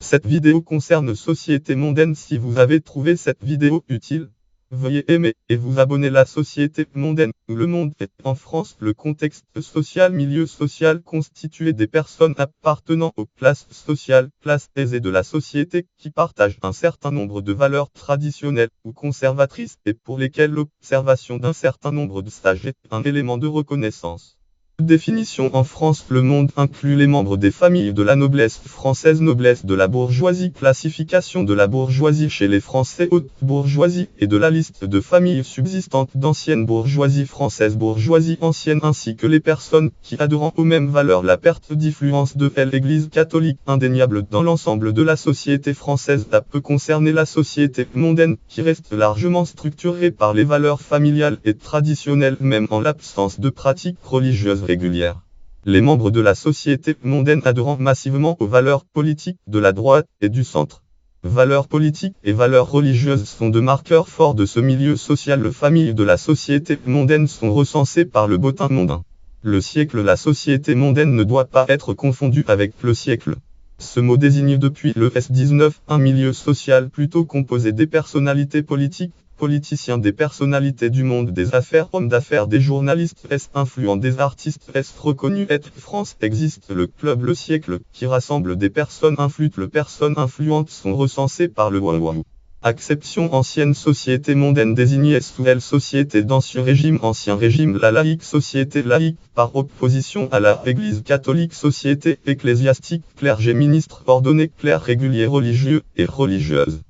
Cette vidéo concerne société mondaine. Si vous avez trouvé cette vidéo utile, veuillez aimer et vous abonner. La société mondaine, où le monde est en France, le contexte social, milieu social constitué des personnes appartenant aux classes sociales, classes aisées de la société, qui partagent un certain nombre de valeurs traditionnelles ou conservatrices et pour lesquelles l'observation d'un certain nombre de sages est un élément de reconnaissance. Définition: en France, le monde inclut les membres des familles de la noblesse française, noblesse de la bourgeoisie, classification de la bourgeoisie chez les Français, haute bourgeoisie, et de la liste de familles subsistantes d'ancienne bourgeoisie française, bourgeoisie ancienne, ainsi que les personnes qui adhérant aux mêmes valeurs. La perte d'influence de l'Église catholique, indéniable dans l'ensemble de la société française, peut concerner la société mondaine, qui reste largement structurée par les valeurs familiales et traditionnelles, même en l'absence de pratiques religieuses régulière. Les membres de la société mondaine adhérant massivement aux valeurs politiques de la droite et du centre. Valeurs politiques et valeurs religieuses sont deux marqueurs forts de ce milieu social. Les familles de la société mondaine sont recensées par le bulletin mondain. Le siècle. La société mondaine ne doit pas être confondue avec le siècle. Ce mot désigne depuis le S19 un milieu social plutôt composé des personnalités politiques, politiciens, des personnalités du monde des affaires, hommes d'affaires, des journalistes influents, des artistes reconnus. France existe le club Le Siècle, qui rassemble des personnes influentes. Les personnes influentes sont recensées par le WAW. Acception: ancienne société mondaine désignée sous elle société d'ancien régime, ancien régime. La laïque, société laïque, par opposition à la Église catholique. Société ecclésiastique, clergé, ministre ordonné, clerc régulier, religieux et religieuse.